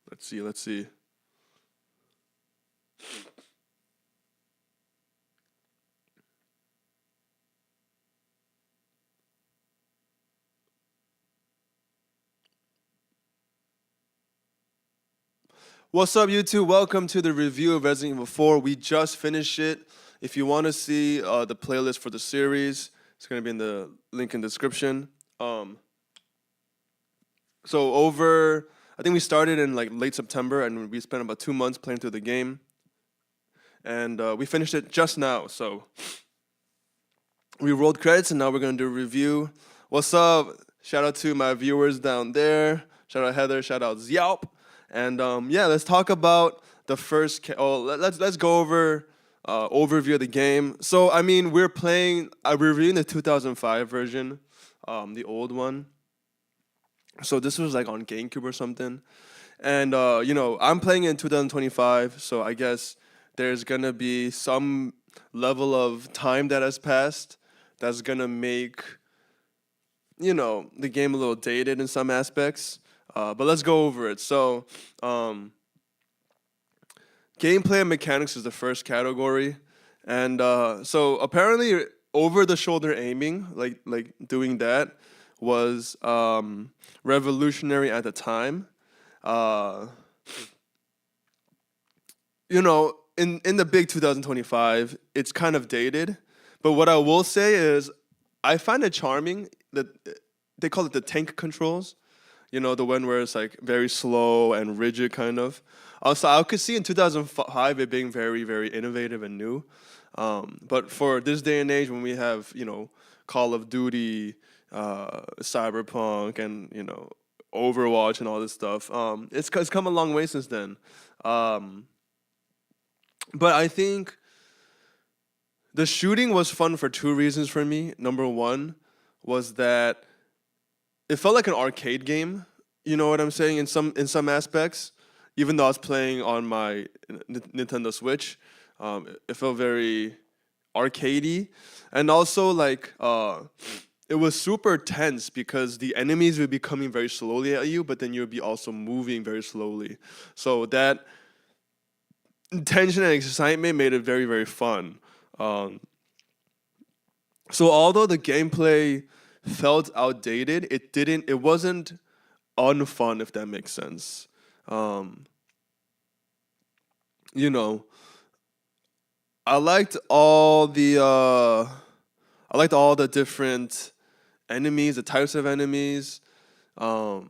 Let's see. What's up, YouTube? Welcome to the review of Resident Evil 4. We just finished it. If you want to see the playlist for the series, it's going to be in the link in the description. I think we started in like late September, and we spent about 2 months playing through the game. And we finished it just now, so we rolled credits, and now we're going to do a review. What's up? Shout out to my viewers down there. Shout out Heather. Shout out Zyalp. And yeah, let's talk about the first. Let's go over overview of the game. So I mean, we're reviewing the 2005 version, the old one. So this was like on GameCube or something, and I'm playing it in 2025. So I guess there's gonna be some level of time that has passed that's gonna make the game a little dated in some aspects. But let's go over it. So, gameplay and mechanics is the first category, and so apparently over-the-shoulder aiming, like doing that, was revolutionary at the time. In the big 2025, it's kind of dated, but what I will say is, I find it charming that they call it the tank controls. The one where it's like very slow and rigid kind of. Also, I could see in 2005 it being very, very innovative and new. But for this day and age when we have, Call of Duty, Cyberpunk, and, Overwatch and all this stuff, it's come a long way since then. But I think the shooting was fun for two reasons for me. Number one was that it felt like an arcade game, you know what I'm saying, in some aspects. Even though I was playing on my Nintendo Switch, it felt very arcadey. And also, like, it was super tense because the enemies would be coming very slowly at you, but then you would be also moving very slowly. So that tension and excitement made it very, very fun. So although the gameplay felt outdated, it wasn't unfun, if that makes sense. I liked all the different enemies, the types of enemies. I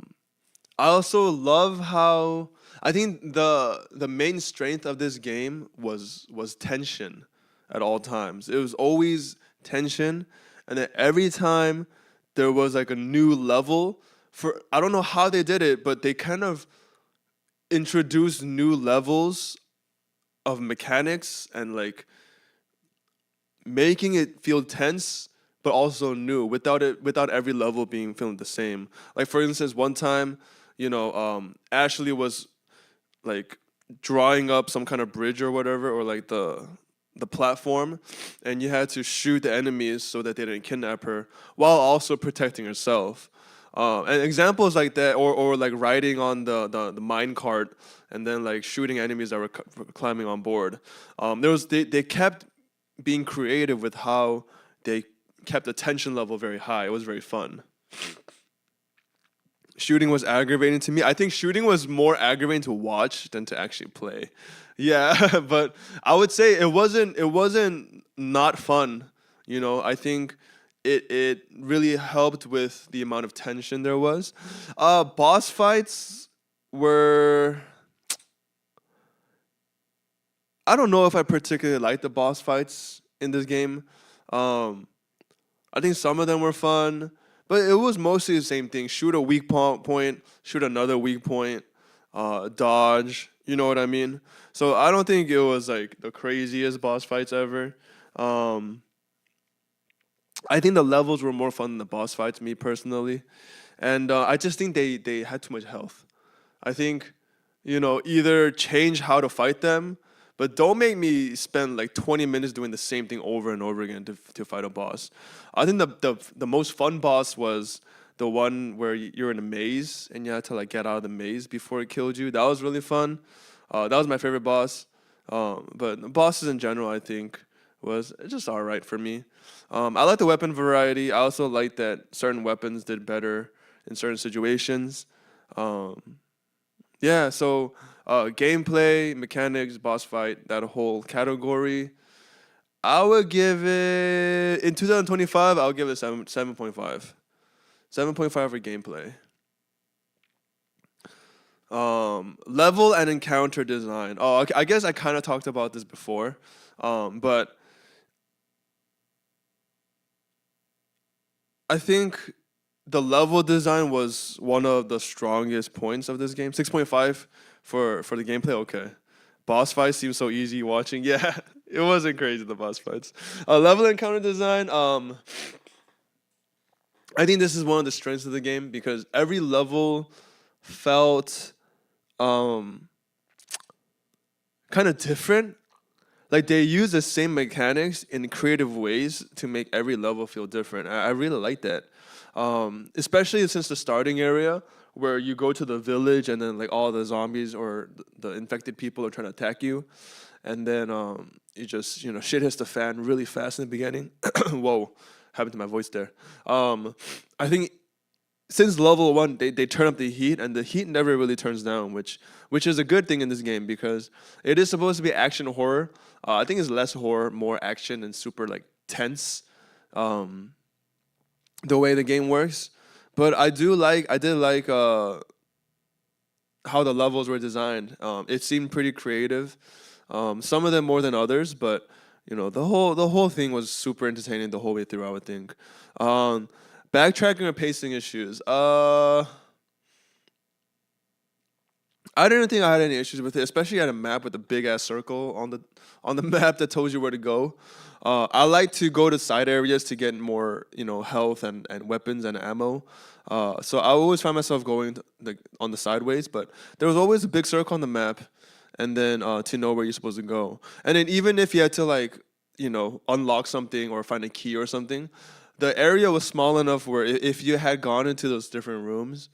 also love how I think the main strength of this game was tension at all times. It was always tension, and then every time there was like a new level. I don't know how they did it, but they kind of introduced new levels of mechanics and like making it feel tense but also new without every level being feeling the same. Like, for instance, one time, Ashley was like drawing up some kind of bridge or whatever, or like the platform, and you had to shoot the enemies so that they didn't kidnap her while also protecting herself. And examples like that, or like riding on the mine cart and then like shooting enemies that were climbing on board. They kept being creative with how they kept the tension level very high. It was very fun. Shooting was aggravating to me. I think shooting was more aggravating to watch than to actually play. Yeah, but I would say it wasn't not fun. I think it really helped with the amount of tension there was. Boss fights were, I don't know if I particularly liked the boss fights in this game. I think some of them were fun, but it was mostly the same thing. Shoot a weak point, shoot another weak point, dodge, you know what I mean? So I don't think it was like the craziest boss fights ever. I think the levels were more fun than the boss fights, me personally. And I just think they had too much health. I think, either change how to fight them, but don't make me spend like 20 minutes doing the same thing over and over again to fight a boss. I think the most fun boss was the one where you're in a maze and you had to like get out of the maze before it killed you. That was really fun. That was my favorite boss. But the bosses in general, I think, was just all right for me. I like the weapon variety. I also like that certain weapons did better in certain situations. Um, yeah, so gameplay, mechanics, boss fight, that whole category. I would give it in 2025. I'll give it 7.5. 7.5 for gameplay. Level and encounter design. Oh, okay, I guess I kind of talked about this before, but I think the level design was one of the strongest points of this game. 6.5 for the gameplay. Okay, boss fights seems so easy watching. Yeah, it wasn't crazy the boss fights. Level encounter design. I think this is one of the strengths of the game because every level felt um kind of different. Like they use the same mechanics in creative ways to make every level feel different. I really like that, especially since the starting area where you go to the village and then like all the zombies or the infected people are trying to attack you, and then you just shit hits the fan really fast in the beginning. Whoa, happened to my voice there. I think since level 1 they turn up the heat and the heat never really turns down, which is a good thing in this game because it is supposed to be action horror. I think it's less horror, more action and super like tense, the way the game works. But I did like how the levels were designed. It seemed pretty creative, some of them more than others, but the whole thing was super entertaining the whole way through, I would think. Backtracking or pacing issues. I didn't think I had any issues with it, especially at a map with a big ass circle on the map that tells you where to go. I like to go to side areas to get more, health and weapons and ammo. So I always find myself going on the sideways, but there was always a big circle on the map, and then to know where you're supposed to go. And then even if you had to unlock something or find a key or something, the area was small enough where if you had gone into those different rooms,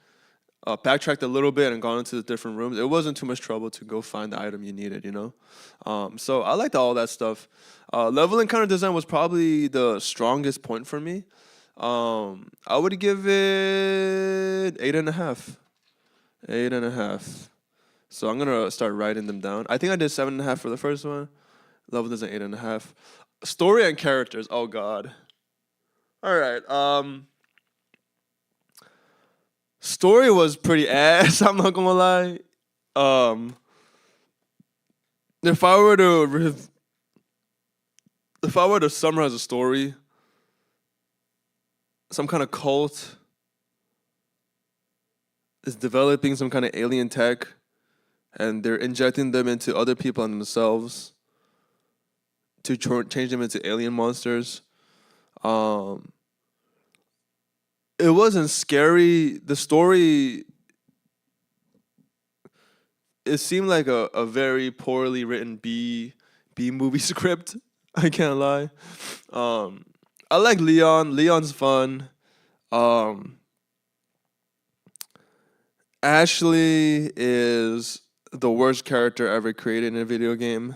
backtracked a little bit and gone into the different rooms, it wasn't too much trouble to go find the item you needed. So I liked all that stuff. Level encounter design was probably the strongest point for me. I would give it 8.5. 8.5. So I'm gonna start writing them down. I think I did 7.5 for the first one. Level design 8.5. Story and characters. Oh God. All right. Story was pretty ass. I'm not gonna lie. If I were to summarize a story, some kind of cult is developing some kind of alien tech, and they're injecting them into other people and themselves to change them into alien monsters. It wasn't scary. The story, it seemed like a very poorly written B movie script. I can't lie. I like Leon. Leon's fun. Ashley is the worst character ever created in a video game.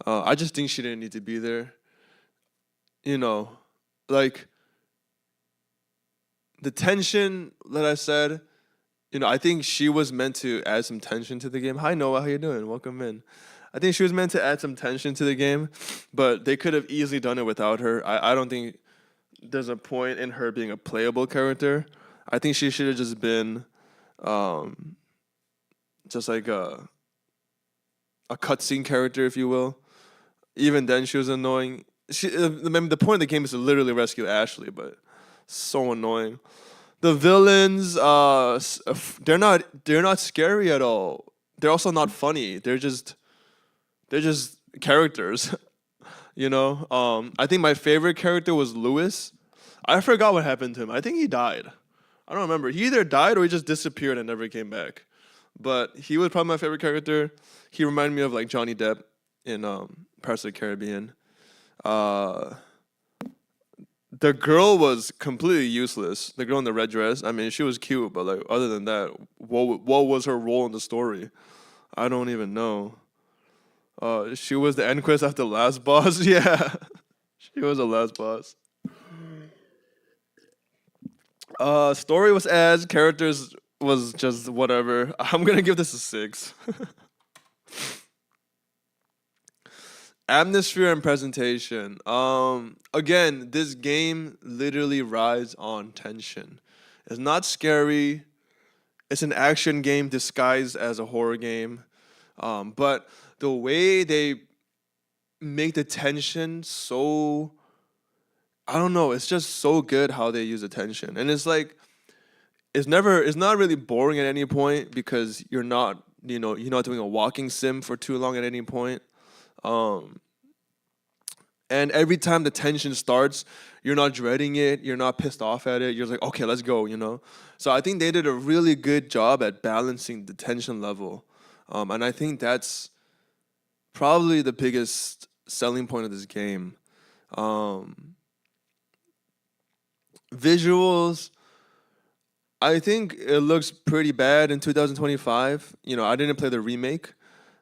I just think she didn't need to be there. Like the tension that I said, I think she was meant to add some tension to the game. Hi Noah, how you doing? Welcome in. I think she was meant to add some tension to the game, but they could have easily done it without her. I don't think there's a point in her being a playable character. I think she should have just been just like a cutscene character, if you will. Even then, she was annoying. The point of the game is to literally rescue Ashley, but so annoying. The villains, they're not scary at all. They're also not funny. They're just characters. I think my favorite character was Lewis. I forgot what happened to him. I think he died. I don't remember. He either died or he just disappeared and never came back. But he was probably my favorite character. He reminded me of like Johnny Depp in Pirates of the Caribbean. The girl was completely useless. The girl in the red dress. I mean, she was cute, but like other than that, what was her role in the story? I don't even know. She was the end quest after the last boss. Yeah, she was the last boss. Story was as characters was just whatever. I'm gonna give this a 6. Atmosphere and presentation. Again, this game literally rides on tension. It's not scary. It's an action game disguised as a horror game. But the way they make the tension so, I don't know, it's just so good how they use the tension. And it's like it's not really boring at any point because you're not doing a walking sim for too long at any point. Um and every time the tension starts, you're not dreading it, you're not pissed off at it. You're like, okay, let's go. So I think they did a really good job at balancing the tension level. And I think that's probably the biggest selling point of this game. Um, Visuals, I think it looks pretty bad in 2025. I didn't play the remake,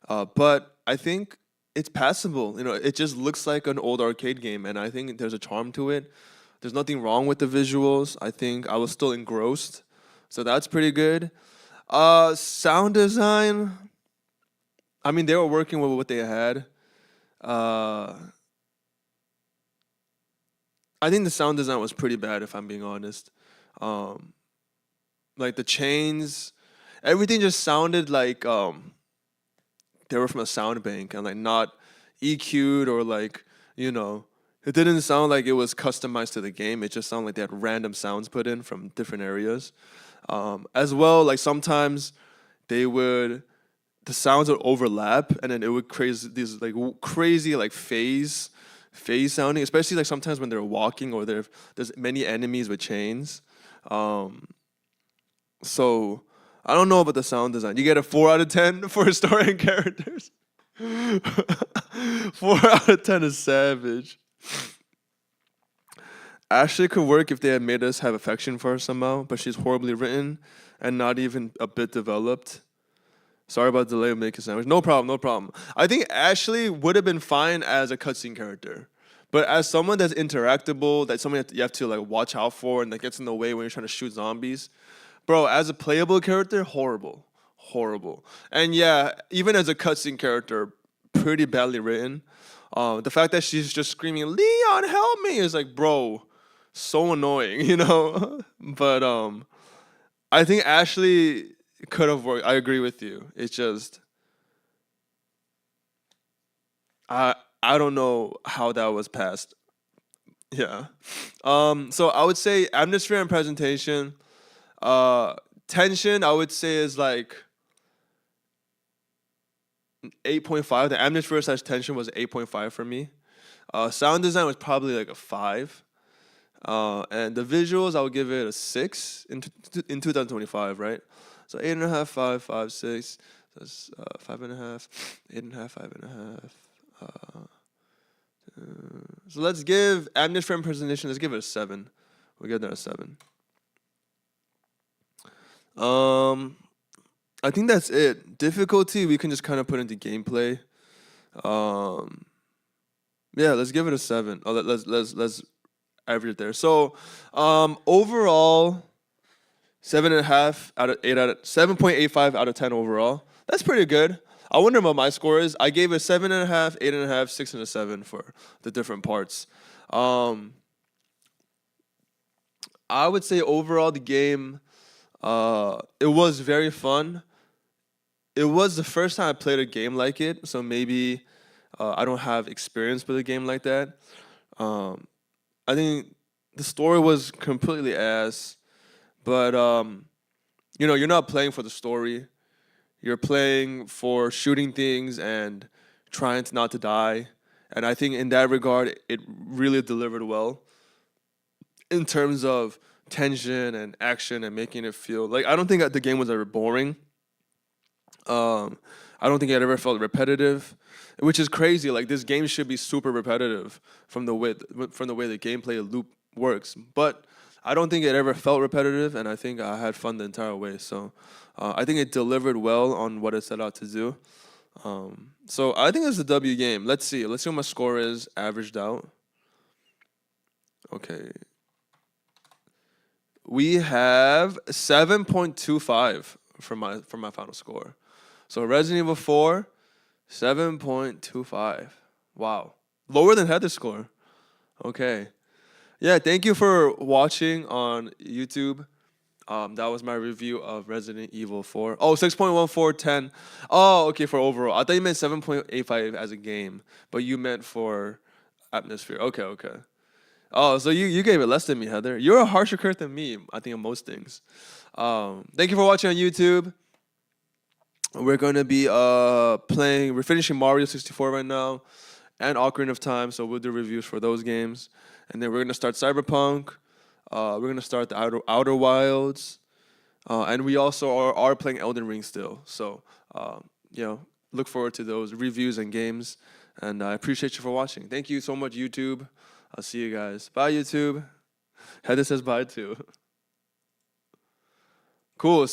but I think it's passable. It just looks like an old arcade game, and I think there's a charm to it. There's nothing wrong with the visuals. I think I was still engrossed, so that's pretty good. Sound design. I mean, they were working with what they had. Uh, I think the sound design was pretty bad, if I'm being honest. Um, like the chains, everything just sounded like they were from a sound bank and like not EQ'd or like you know. It didn't sound like it was customized to the game. It just sounded like they had random sounds put in from different areas. As well, like sometimes they would the sounds would overlap and then it would create these like crazy like phase sounding, especially like sometimes when they're walking or there's many enemies with chains. Um, so I don't know about the sound design. You get a 4 out of 10 for story and characters. 4 out of 10 is savage. Ashley could work if they had made us have affection for her somehow, but she's horribly written and not even a bit developed. Sorry about the delay of making sandwich. No problem, no problem. I think Ashley would have been fine as a cutscene character. But as someone that's interactable, that someone you have to like watch out for and that gets in the way when you're trying to shoot zombies, bro, as a playable character, horrible. Horrible. And yeah, even as a cutscene character, pretty badly written. The fact that she's just screaming, Leon, help me, is like, bro, so annoying. But I think Ashley could have worked. I agree with you. It's just I don't know how that was passed. Yeah. So I would say atmosphere and presentation. Uh Tension I would say is like 8.5. The atmosphere slash tension was 8.5 for me. Sound design was probably like a 5. And the visuals, I would give it a 6 in 2025, right? So 8.5, 5, 5, 6. That's 5.5, 8.5, 5.5. So let's give atmosphere and presentation. Let's give it a 7. We'll give that a 7. Um, I think that's it. Difficulty we can just kind of put into gameplay. Um, yeah, let's give it a 7. Oh, let's average it there. So, overall, 7.5 out of 8 out of 7.85 out of 10 overall. That's pretty good. I wonder what my score is. I gave it 7.5, 8.5, 6 and a 7 for the different parts. I would say overall the game, it was very fun. It was the first time I played a game like it, so maybe I don't have experience with a game like that. Um, I think the story was completely ass, but you're not playing for the story. You're playing for shooting things and trying to not to die. And I think in that regard, it really delivered well in terms of tension and action and making it feel like I don't think that the game was ever boring. I don't think it ever felt repetitive, which is crazy. Like this game should be super repetitive from the way the gameplay loop works. But I don't think it ever felt repetitive, and I think I had fun the entire way. So I think it delivered well on what it set out to do. So I think it's a W game. Let's see. Let's see what my score is averaged out. Okay. We have 7.25 for my final score. So Resident Evil 4, 7.25. Wow. Lower than Heather's score. Okay. Yeah, thank you for watching on YouTube. That was my review of Resident Evil 4. Oh, 6.1410. Oh, okay, for overall. I thought you meant 7.85 as a game, but you meant for atmosphere. Okay, okay. Oh, so you gave it less than me, Heather. You're a harsher critic than me, I think, on most things. Thank you for watching on YouTube. We're going to be we're finishing Mario 64 right now and Ocarina of Time, so we'll do reviews for those games. And then we're going to start Cyberpunk. We're going to start the Outer Wilds. And we also are playing Elden Ring still. So, look forward to those reviews and games. And I appreciate you for watching. Thank you so much, YouTube. I'll see you guys. Bye, YouTube. Heather says bye, too. Cool.